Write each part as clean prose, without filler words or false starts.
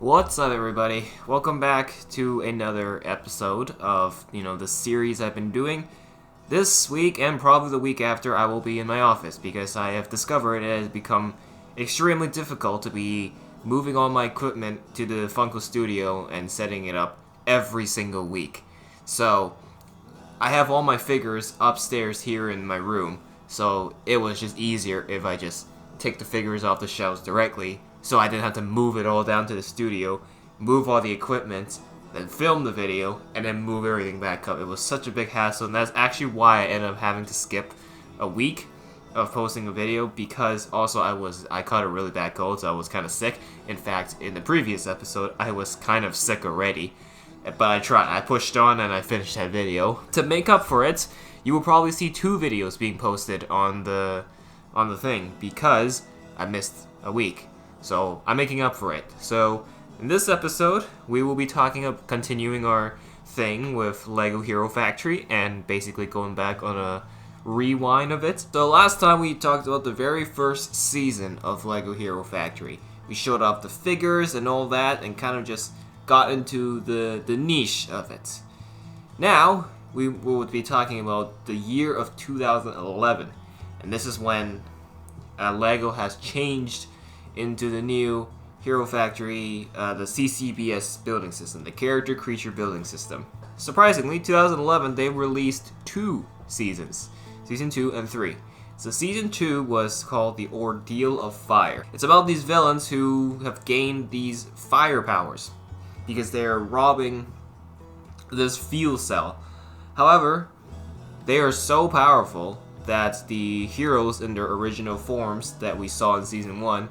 What's up, everybody? Welcome back to another episode of, the series I've been doing. This week and probably the week after, I will be in my office because I have discovered it has become extremely difficult to be moving all my equipment to the Funko Studio and setting it up every single week. So, I have all my figures upstairs here in my room, so it was just easier if I just take the figures off the shelves directly, so I didn't have to move it all down to the studio, move all the equipment, then film the video, and then move everything back up. It was such a big hassle, and that's actually why I ended up having to skip a week of posting a video, because also I caught a really bad cold, so I was kind of sick. In fact, in the previous episode, I was kind of sick already, but I pushed on and I finished that video. To make up for it, you will probably see 2 videos being posted on the thing, because I missed a week. So I'm making up for it. So in this episode, we will be continuing our thing with LEGO Hero Factory and basically going back on a rewind of it. So last time we talked about the very first season of LEGO Hero Factory. We showed off the figures and all that and kind of just got into the niche of it. Now, we will be talking about the year of 2011. And this is when LEGO has changed into the new Hero Factory, the CCBS building system, the Character Creature Building System. Surprisingly, 2011, they released 2 seasons, Season 2 and 3. So Season 2 was called The Ordeal of Fire. It's about these villains who have gained these fire powers because they're robbing this fuel cell. However, they are so powerful that the heroes in their original forms that we saw in Season 1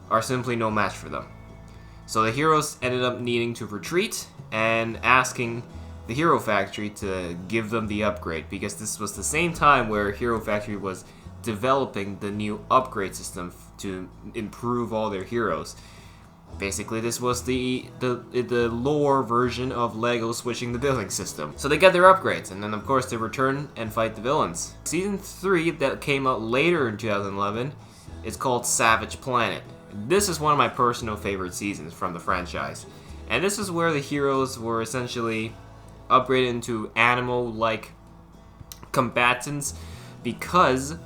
are simply no match for them. So the heroes ended up needing to retreat and asking the Hero Factory to give them the upgrade, because this was the same time where Hero Factory was developing the new upgrade system to improve all their heroes. Basically, this was the lore version of LEGO switching the building system. So they get their upgrades, and then of course they return and fight the villains. Season 3 that came out later in 2011 is called Savage Planet. This is one of my personal favorite seasons from the franchise. And this is where the heroes were essentially upgraded into animal-like combatants, because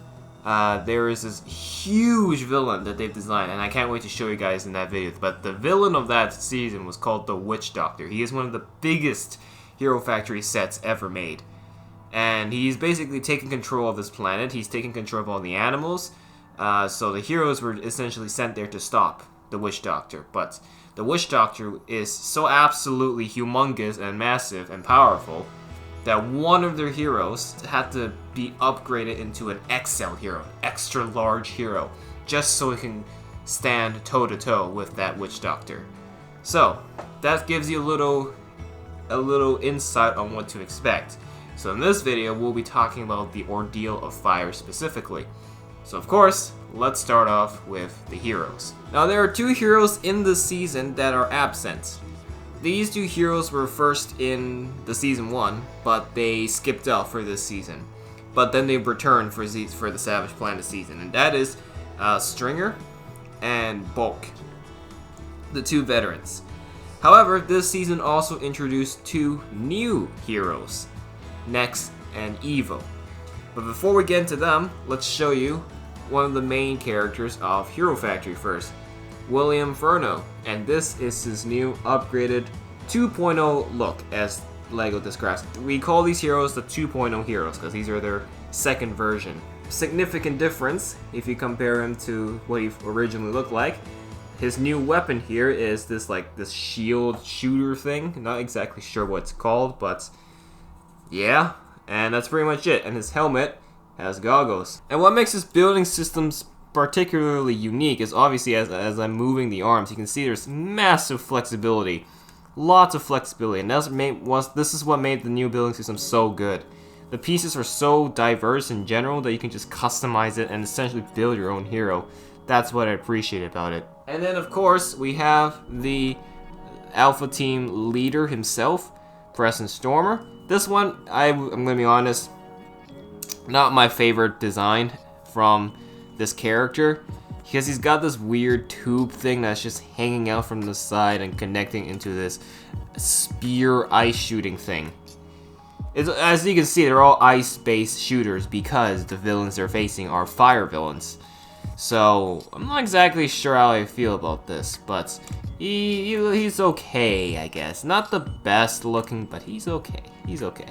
there is this huge villain that they've designed, and I can't wait to show you guys in that video. But the villain of that season was called the Witch Doctor. He is one of the biggest Hero Factory sets ever made. And he's basically taking control of this planet. He's taking control of all the animals. So the heroes were essentially sent there to stop the Witch Doctor. But the Witch Doctor is so absolutely humongous and massive and powerful that one of their heroes had to be upgraded into an XL hero, extra large hero, just so it can stand toe-to-toe with that Witch Doctor. So that gives you a little insight on what to expect. So in this video, we'll be talking about the Ordeal of Fire specifically. So of course, let's start off with the heroes. Now there are 2 heroes in this season that are absent. These 2 heroes were first in the Season 1, but they skipped out for this season. But then they returned for the Savage Planet season, and that is Stringer and Bulk, the 2 veterans. However, this season also introduced 2 new heroes, Nex and Evo. But before we get into them, let's show you one of the main characters of Hero Factory first, William Furno. And this is his new upgraded 2.0 look, as LEGO describes it. We call these heroes the 2.0 heroes because these are their second version. Significant difference if you compare him to what he originally looked like. His new weapon here is this shield shooter thing. Not exactly sure what it's called, but yeah. And that's pretty much it. And his helmet has goggles. And what makes his building systems particularly unique is obviously as I'm moving the arms, you can see there's massive flexibility. Lots of flexibility. And this is what made the new building system so good. The pieces are so diverse in general that you can just customize it and essentially build your own hero. That's what I appreciate about it. And then of course we have the Alpha Team leader himself, Preston Stormer. This one, I'm going to be honest, not my favorite design from this character. because he's got this weird tube thing that's just hanging out from the side and connecting into this spear ice shooting thing. As you can see, they're all ice-based shooters because the villains they're facing are fire villains. So, I'm not exactly sure how I feel about this, but he's okay, I guess. Not the best looking, but he's okay. He's okay.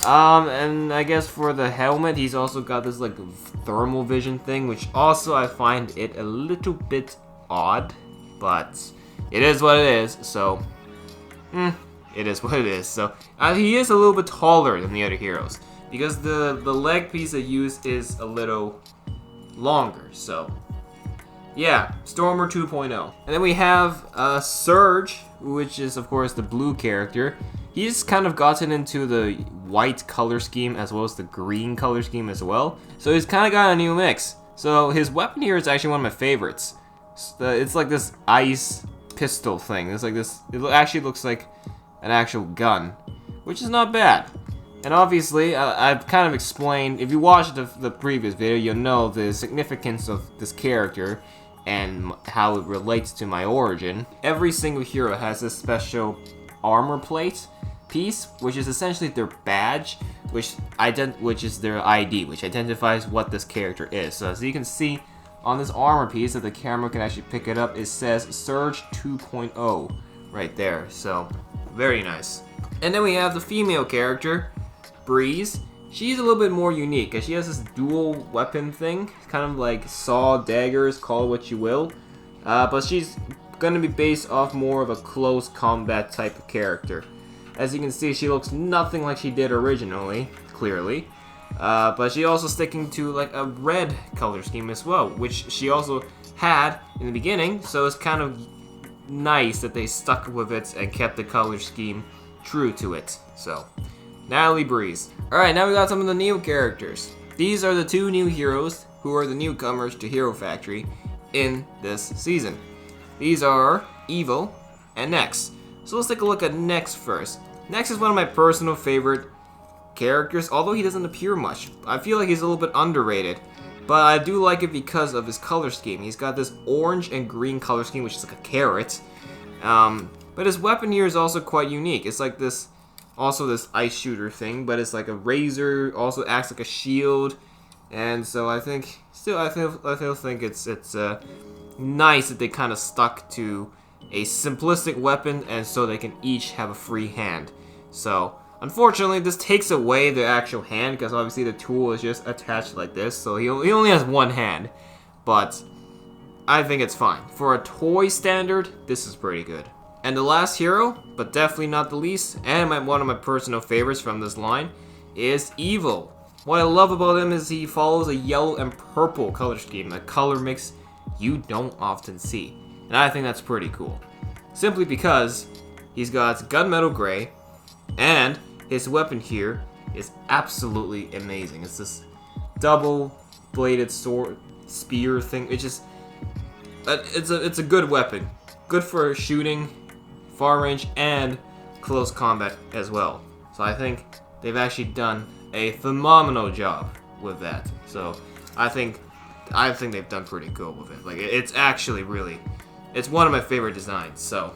And I guess for the helmet, he's also got this, like, thermal vision thing, which also I find it a little bit odd, but it is what it is, so, it is what it is. So, he is a little bit taller than the other heroes, because the leg piece I use is a little longer, so, yeah, Stormer 2.0. And then we have, Surge, which is, of course, the blue character. He's kind of gotten into the white color scheme as well as the green color scheme as well. So he's kind of got a new mix. So his weapon here is actually one of my favorites. It's like this ice pistol thing. It's like this, it actually looks like an actual gun, which is not bad. And obviously, I've kind of explained, if you watched the previous video, you'll know the significance of this character and how it relates to my origin. Every single hero has this special armor plate piece, which is essentially their badge, which is their ID, which identifies what this character is. So as you can see on this armor piece, if the camera can actually pick it up, it says Surge 2.0 right there. So very nice. And then we have the female character, Breeze. She's a little bit more unique because she has this dual weapon thing, kind of like saw, daggers, call it what you will, but she's gonna be based off more of a close combat type of character. As you can see, she looks nothing like she did originally, clearly, but she also sticking to like a red color scheme as well, which she also had in the beginning, so it's kind of nice that they stuck with it and kept the color scheme true to it. So, Natalie Breeze. Alright, now we got some of the new characters. These are the two new heroes who are the newcomers to Hero Factory in this season. These are Evil and Nex. So let's take a look at Nex first. Nex is one of my personal favorite characters, although he doesn't appear much. I feel like he's a little bit underrated, but I do like it because of his color scheme. He's got this orange and green color scheme, which is like a carrot. But his weapon here is also quite unique. It's like this, also this ice shooter thing, but it's like a razor, also acts like a shield. And so I think, I think it's nice that they kind of stuck to a simplistic weapon, and so they can each have a free hand. So, unfortunately, this takes away the actual hand, because obviously the tool is just attached like this, so he only has one hand. But, I think it's fine. For a toy standard, this is pretty good. And the last hero, but definitely not the least, and one of my personal favorites from this line, is Evil. What I love about him is he follows a yellow and purple color scheme, a color mix you don't often see. And I think that's pretty cool. Simply because he's got gunmetal gray, and his weapon here is absolutely amazing. It's this double-bladed sword spear thing. It's just, it's a good weapon, good for shooting, far range, and close combat as well. So I think they've actually done a phenomenal job with that. So I think they've done pretty cool with it. Like, it's actually really, it's one of my favorite designs. So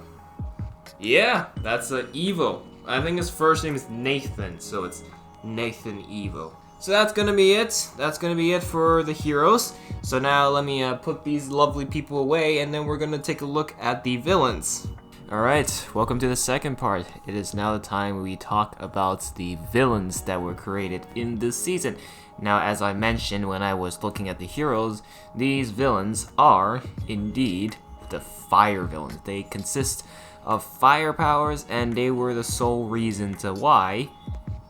yeah, that's Evo. I think his first name is Nathan, so it's Nathan Evo. So that's gonna be it. That's gonna be it for the heroes. So now let me put these lovely people away, and then we're gonna take a look at the villains. Alright, welcome to the second part. It is now the time we talk about the villains that were created in this season. Now, as I mentioned when I was looking at the heroes, these villains are indeed the fire villains. They consist of fire powers, and they were the sole reason to why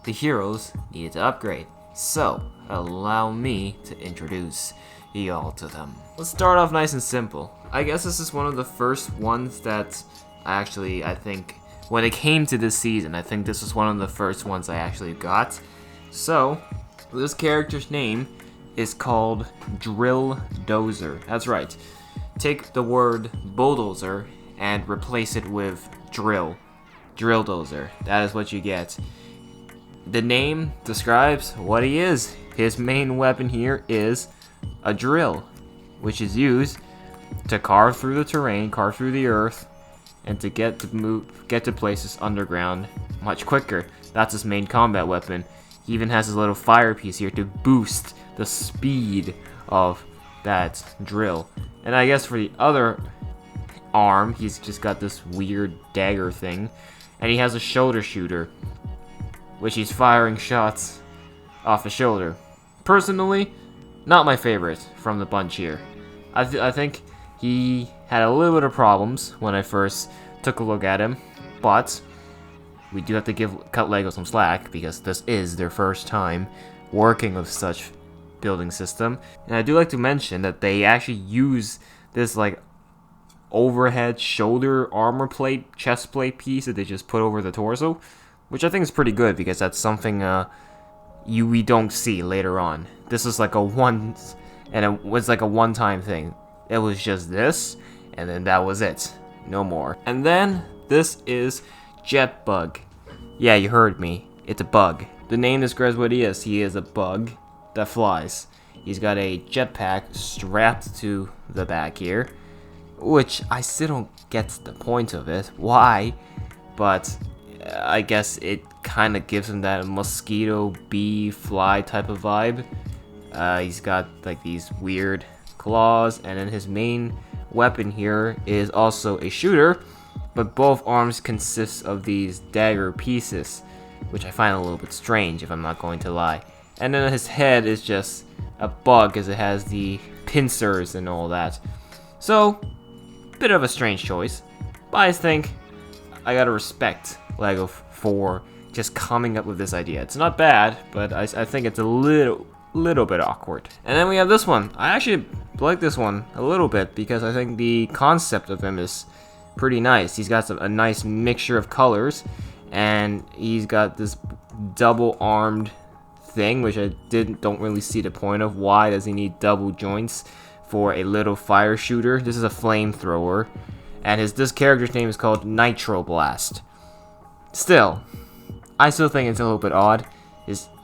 the heroes needed to upgrade. So, allow me to introduce y'all to them. Let's start off nice and simple. I guess this is one of the first ones that I think, when it came to this season, I think this was one of the first ones I actually got. So, this character's name is called Drill Dozer. That's right. Take the word bulldozer and replace it with drill. Drill Dozer. That is what you get. The name describes what he is. His main weapon here is a drill. which is used to carve through the terrain, carve through the earth, and to get to places underground much quicker. That's his main combat weapon. He even has his little fire piece here to boost the speed of that drill. And I guess for the other arm, he's just got this weird dagger thing, and he has a shoulder shooter, which he's firing shots off the shoulder. Personally, not my favorite from the bunch here. I think he had a little bit of problems when I first took a look at him, but we do have to cut LEGO some slack because this is their first time working with such building system. And I do like to mention that they actually use this like overhead shoulder armor plate, chest plate piece that they just put over the torso, which I think is pretty good because that's something we don't see later on. This is like it was like a one-time thing. It was just this, and then that was it. No more. And then this is Jetbug. Yeah, you heard me. It's a bug. The name describes what he is. He is a bug that flies. He's got a jetpack strapped to the back here, which I still don't get the point of it. Why? But I guess it kind of gives him that mosquito bee fly type of vibe. He's got like these weird claws, and then his main weapon here is also a shooter, but both arms consist of these dagger pieces, which I find a little bit strange if I'm not going to lie. And then his head is just a bug as it has the pincers and all that. So, bit of a strange choice, but I think I gotta respect LEGO for just coming up with this idea. It's not bad, but I think it's a little bit awkward. And then we have this one. I actually like this one a little bit because I think the concept of him is pretty nice. He's got a nice mixture of colors, and he's got this double-armed thing, which I don't really see the point of. Why does he need double joints for a little fire shooter? This is a flamethrower, and this character's name is called Nitro Blast. Still, I still think it's a little bit odd.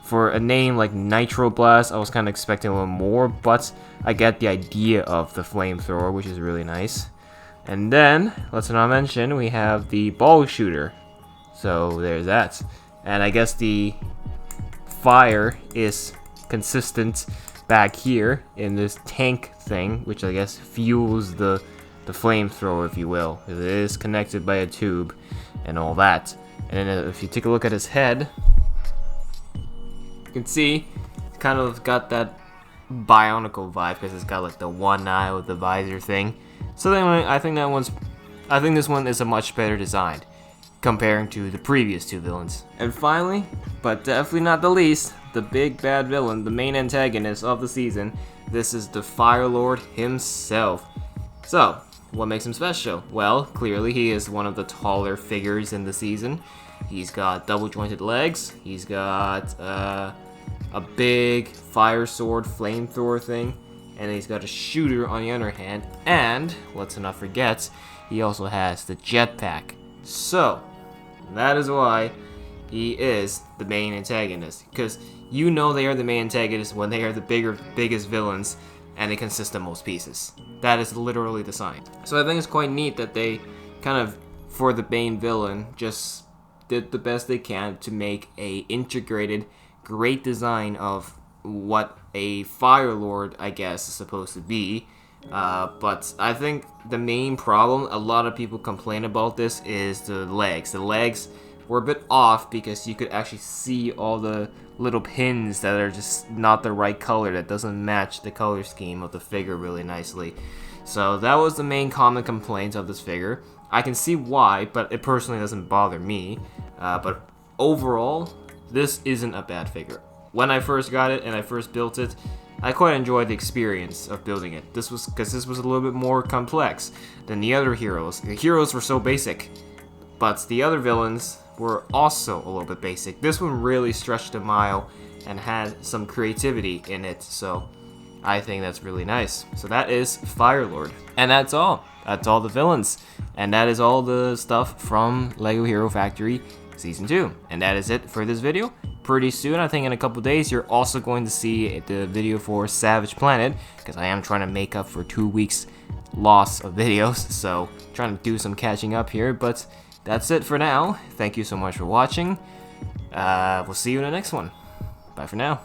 For a name like Nitro Blast, I was kind of expecting a little more, but I get the idea of the flamethrower, which is really nice. And then, let's not mention, we have the ball shooter. So there's that. And I guess the fire is consistent back here in this tank thing, which I guess fuels the flamethrower, if you will. It is connected by a tube and all that. And then if you take a look at his head, you can see it's kind of got that Bionicle vibe because it's got like the one eye with the visor thing. So then I think this one is a much better design comparing to the previous two villains. And finally, but definitely not the least, the big bad villain, the main antagonist of the season. This is the Fire Lord himself. So, what makes him special? Well, clearly he is one of the taller figures in the season. He's got double jointed legs. He's got a big fire sword flamethrower thing. And he's got a shooter on the other hand. And, let's not forget, he also has the jetpack. So, that is why he is the main antagonist. Because you know they are the main antagonist when they are the biggest villains and they consist of most pieces. That is literally the sign. So I think it's quite neat that they kind of, for the main villain, just did the best they can to make a integrated, great design of what a Fire Lord, I guess, is supposed to be. But I think the main problem, a lot of people complain about this, is the legs. The legs were a bit off because you could actually see all the little pins that are just not the right color, that doesn't match the color scheme of the figure really nicely. So that was the main common complaint of this figure. I can see why, but it personally doesn't bother me. But overall, this isn't a bad figure. When I first got it and I first built it, I quite enjoyed the experience of building it. This was a little bit more complex than the other heroes. The heroes were so basic, but the other villains were also a little bit basic. This one really stretched a mile and had some creativity in it, so I think that's really nice. So that is Fire Lord. And that's all. That's all the villains. And that is all the stuff from LEGO Hero Factory Season 2. And that is it for this video. Pretty soon, I think in a couple days, you're also going to see the video for Savage Planet, because I am trying to make up for 2 weeks loss of videos, so trying to do some catching up here, but that's it for now. Thank you so much for watching. We'll see you in the next one. Bye for now.